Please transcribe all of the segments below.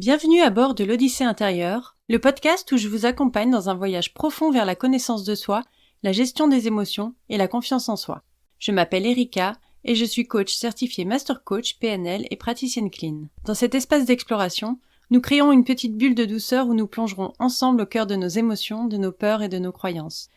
Bienvenue à bord de l'Odyssée intérieure, le podcast où je vous accompagne dans un voyage profond vers la connaissance de soi, la gestion des émotions et la confiance en soi. Je m'appelle Erika et je suis coach certifiée Master Coach PNL et praticienne clean. Dans cet espace d'exploration, nous créons une petite bulle de douceur où nous plongerons ensemble au cœur de nos émotions, de nos peurs et de nos croyances.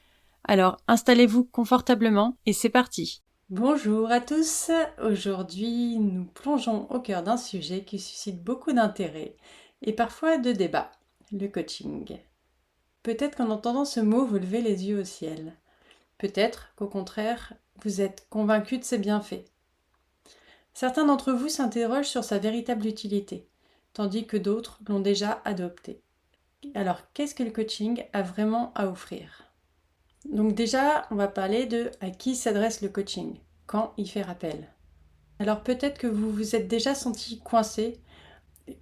Alors, installez-vous confortablement et c'est parti. Bonjour à tous, aujourd'hui nous plongeons au cœur d'un sujet qui suscite beaucoup d'intérêt et parfois de débats, le coaching. Peut-être qu'en entendant ce mot vous levez les yeux au ciel, peut-être qu'au contraire vous êtes convaincu de ses bienfaits. Certains d'entre vous s'interrogent sur sa véritable utilité, tandis que d'autres l'ont déjà adopté. Alors qu'est-ce que le coaching a vraiment à offrir ? Donc déjà, on va parler de à qui s'adresse le coaching, quand il fait appel. Alors peut-être que vous vous êtes déjà senti coincé,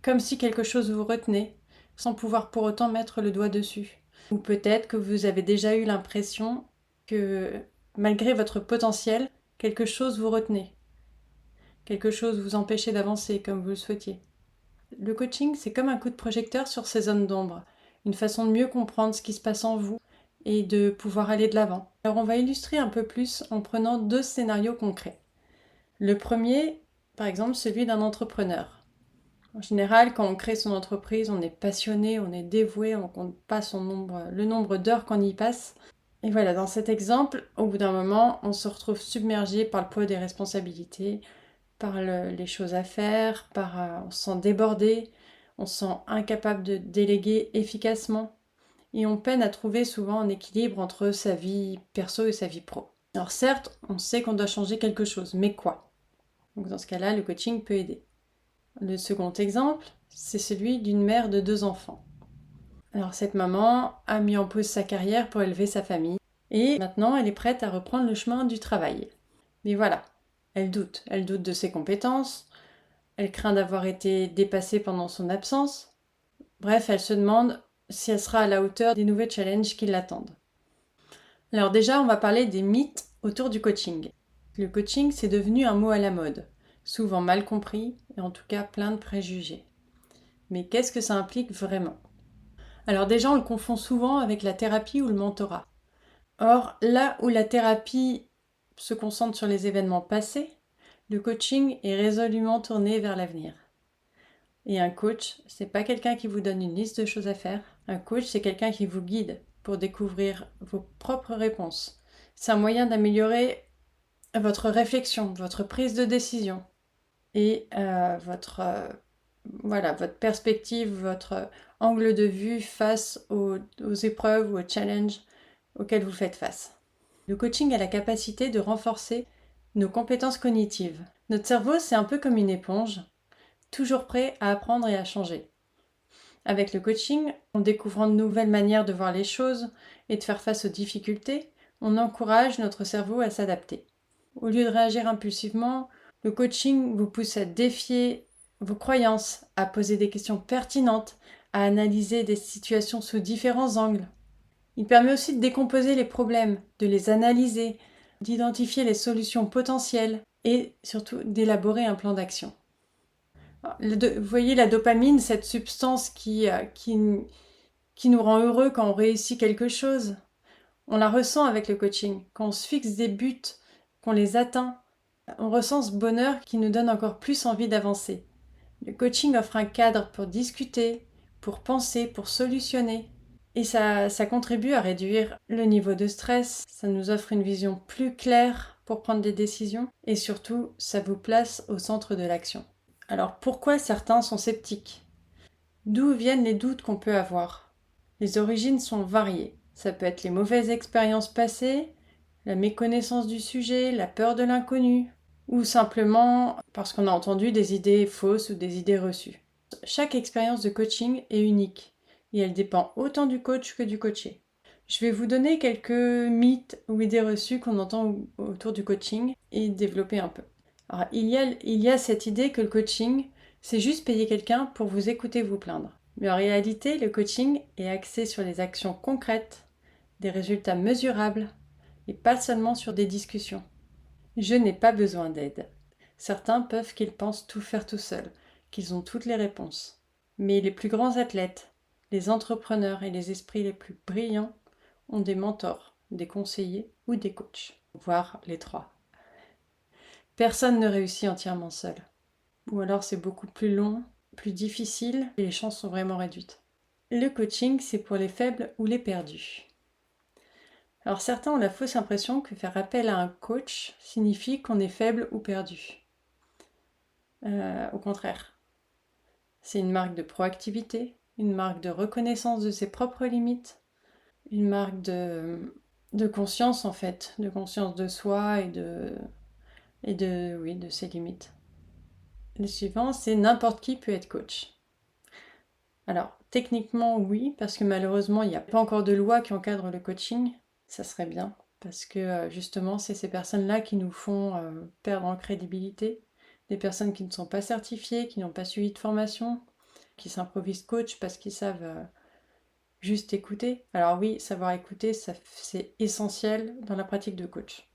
comme si quelque chose vous retenait, sans pouvoir pour autant mettre le doigt dessus. Ou peut-être que vous avez déjà eu l'impression que malgré votre potentiel, quelque chose vous retenait. Quelque chose vous empêchait d'avancer comme vous le souhaitiez. Le coaching, c'est comme un coup de projecteur sur ces zones d'ombre, une façon de mieux comprendre ce qui se passe en vous et de pouvoir aller de l'avant. Alors on va illustrer un peu plus en prenant deux scénarios concrets. Le premier, par exemple, celui d'un entrepreneur. En général, quand on crée son entreprise, on est passionné, on est dévoué, on compte pas le nombre d'heures qu'on y passe. Et voilà, dans cet exemple, au bout d'un moment, on se retrouve submergé par le poids des responsabilités, par les choses à faire, on se sent débordé, on se sent incapable de déléguer efficacement et on peine à trouver souvent un équilibre entre sa vie perso et sa vie pro. Alors certes, on sait qu'on doit changer quelque chose, mais quoi ? Donc dans ce cas-là, le coaching peut aider. Le second exemple, c'est celui d'une mère de 2 enfants. Alors cette maman a mis en pause sa carrière pour élever sa famille et maintenant elle est prête à reprendre le chemin du travail. Mais voilà, elle doute de ses compétences, elle craint d'avoir été dépassée pendant son absence. Bref, elle se demande si elle sera à la hauteur des nouveaux challenges qui l'attendent. Alors déjà, on va parler des mythes autour du coaching. Le coaching, c'est devenu un mot à la mode, souvent mal compris et en tout cas plein de préjugés. Mais qu'est-ce que ça implique vraiment ? Alors déjà, on le confond souvent avec la thérapie ou le mentorat. Or, là où la thérapie se concentre sur les événements passés, le coaching est résolument tourné vers l'avenir. Et un coach, c'est pas quelqu'un qui vous donne une liste de choses à faire. Un coach, c'est quelqu'un qui vous guide pour découvrir vos propres réponses. C'est un moyen d'améliorer votre réflexion, votre prise de décision et votre perspective, votre angle de vue face aux épreuves ou aux challenges auxquels vous faites face. Le coaching a la capacité de renforcer nos compétences cognitives. Notre cerveau, c'est un peu comme une éponge, toujours prêt à apprendre et à changer. Avec le coaching, en découvrant de nouvelles manières de voir les choses et de faire face aux difficultés, on encourage notre cerveau à s'adapter. Au lieu de réagir impulsivement, le coaching vous pousse à défier vos croyances, à poser des questions pertinentes, à analyser des situations sous différents angles. Il permet aussi de décomposer les problèmes, de les analyser, d'identifier les solutions potentielles et surtout d'élaborer un plan d'action. Vous voyez la dopamine, cette substance qui nous rend heureux quand on réussit quelque chose. On la ressent avec le coaching. Quand on se fixe des buts, qu'on les atteint, on ressent ce bonheur qui nous donne encore plus envie d'avancer. Le coaching offre un cadre pour discuter, pour penser, pour solutionner. Et ça contribue à réduire le niveau de stress, ça nous offre une vision plus claire pour prendre des décisions et surtout, ça vous place au centre de l'action. Alors pourquoi certains sont sceptiques ? D'où viennent les doutes qu'on peut avoir ? Les origines sont variées. Ça peut être les mauvaises expériences passées, la méconnaissance du sujet, la peur de l'inconnu, ou simplement parce qu'on a entendu des idées fausses ou des idées reçues. Chaque expérience de coaching est unique et elle dépend autant du coach que du coaché. Je vais vous donner quelques mythes ou idées reçues qu'on entend autour du coaching et développer un peu. Alors, il y a cette idée que le coaching, c'est juste payer quelqu'un pour vous écouter vous plaindre. Mais en réalité, le coaching est axé sur les actions concrètes, des résultats mesurables et pas seulement sur des discussions. Je n'ai pas besoin d'aide. Certains peuvent qu'ils pensent tout faire tout seuls, qu'ils ont toutes les réponses. Mais les plus grands athlètes, les entrepreneurs et les esprits les plus brillants ont des mentors, des conseillers ou des coachs, voire les trois. Personne ne réussit entièrement seul. Ou alors c'est beaucoup plus long, plus difficile et les chances sont vraiment réduites. Le coaching, c'est pour les faibles ou les perdus. Alors certains ont la fausse impression que faire appel à un coach signifie qu'on est faible ou perdu. Au contraire, c'est une marque de proactivité, une marque de reconnaissance de ses propres limites, une marque de conscience en fait, de conscience de soi et de ses limites. Le suivant, c'est n'importe qui peut être coach. Alors, techniquement, oui, parce que malheureusement, il n'y a pas encore de loi qui encadre le coaching. Ça serait bien, parce que justement, c'est ces personnes-là qui nous font perdre en crédibilité. Des personnes qui ne sont pas certifiées, qui n'ont pas suivi de formation, qui s'improvisent coach parce qu'ils savent juste écouter. Alors oui, savoir écouter, c'est essentiel dans la pratique de coach.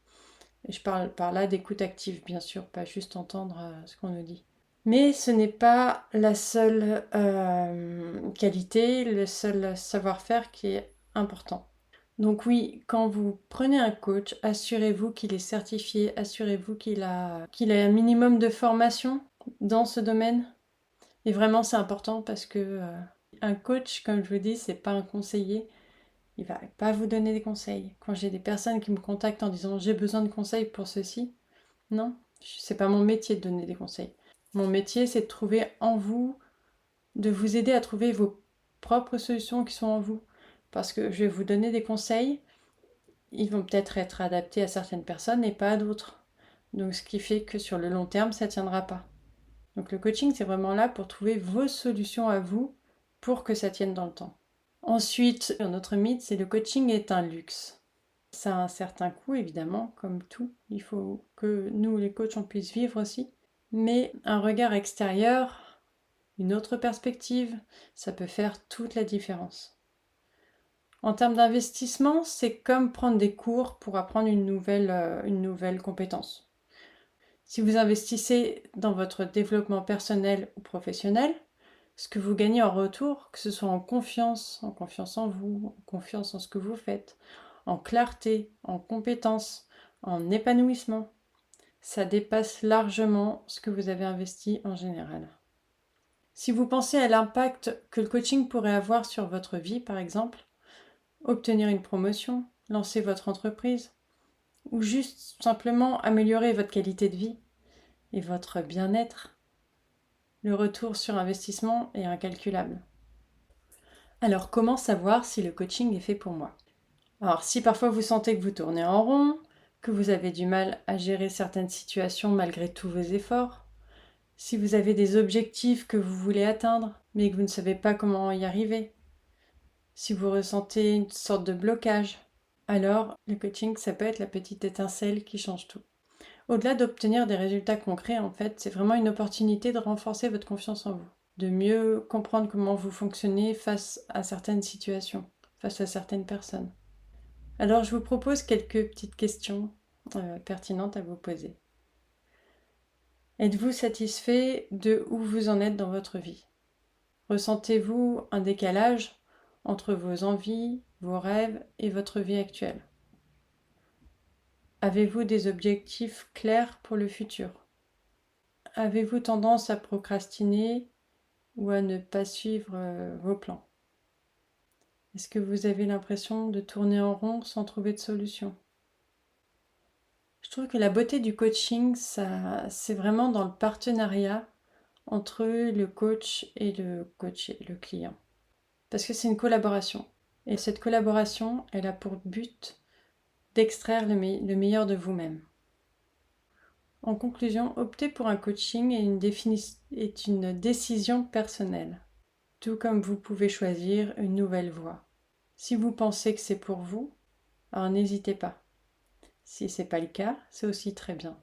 Et je parle par là d'écoute active, bien sûr, pas juste entendre ce qu'on nous dit. Mais ce n'est pas la seule qualité, le seul savoir-faire qui est important. Donc oui, quand vous prenez un coach, assurez-vous qu'il est certifié, assurez-vous qu'il a un minimum de formation dans ce domaine. Et vraiment, c'est important parce que un coach, comme je vous dis, c'est pas un conseiller. Il va pas vous donner des conseils. Quand j'ai des personnes qui me contactent en disant j'ai besoin de conseils pour ceci, non, c'est pas mon métier de donner des conseils. Mon métier, c'est de trouver en vous, de vous aider à trouver vos propres solutions qui sont en vous. Parce que je vais vous donner des conseils, ils vont peut-être être adaptés à certaines personnes et pas à d'autres. Donc ce qui fait que sur le long terme, ça ne tiendra pas. Donc le coaching, c'est vraiment là pour trouver vos solutions à vous pour que ça tienne dans le temps. Ensuite, un autre mythe, c'est le coaching est un luxe. Ça a un certain coût, évidemment, comme tout. Il faut que nous, les coachs, on puisse vivre aussi. Mais un regard extérieur, une autre perspective, ça peut faire toute la différence. En termes d'investissement, c'est comme prendre des cours pour apprendre une nouvelle compétence. Si vous investissez dans votre développement personnel ou professionnel, ce que vous gagnez en retour, que ce soit en confiance en vous, en confiance en ce que vous faites, en clarté, en compétence, en épanouissement, ça dépasse largement ce que vous avez investi en général. Si vous pensez à l'impact que le coaching pourrait avoir sur votre vie, par exemple, obtenir une promotion, lancer votre entreprise, ou juste simplement améliorer votre qualité de vie et votre bien-être, le retour sur investissement est incalculable. Alors comment savoir si le coaching est fait pour moi ? Alors si parfois vous sentez que vous tournez en rond, que vous avez du mal à gérer certaines situations malgré tous vos efforts, si vous avez des objectifs que vous voulez atteindre mais que vous ne savez pas comment y arriver, si vous ressentez une sorte de blocage, alors le coaching, ça peut être la petite étincelle qui change tout. Au-delà d'obtenir des résultats concrets, en fait, c'est vraiment une opportunité de renforcer votre confiance en vous, de mieux comprendre comment vous fonctionnez face à certaines situations, face à certaines personnes. Alors, je vous propose quelques petites questions pertinentes à vous poser. Êtes-vous satisfait de où vous en êtes dans votre vie ? Ressentez-vous un décalage entre vos envies, vos rêves et votre vie actuelle ? Avez-vous des objectifs clairs pour le futur ? Avez-vous tendance à procrastiner ou à ne pas suivre vos plans ? Est-ce que vous avez l'impression de tourner en rond sans trouver de solution ? Je trouve que la beauté du coaching, c'est vraiment dans le partenariat entre le coach et le coaché, le client. Parce que c'est une collaboration. Et cette collaboration, elle a pour but d'extraire le meilleur de vous-même. En conclusion, opter pour un coaching est une décision personnelle, tout comme vous pouvez choisir une nouvelle voie. Si vous pensez que c'est pour vous, alors n'hésitez pas. Si ce n'est pas le cas, c'est aussi très bien.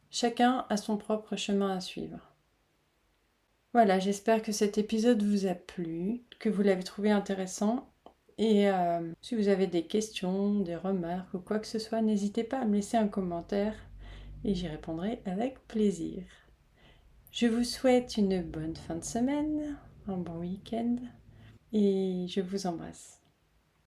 Chacun a son propre chemin à suivre. Voilà, j'espère que cet épisode vous a plu, que vous l'avez trouvé intéressant. Et si vous avez des questions, des remarques ou quoi que ce soit, n'hésitez pas à me laisser un commentaire et j'y répondrai avec plaisir. Je vous souhaite une bonne fin de semaine. un bon week-end et je vous embrasse.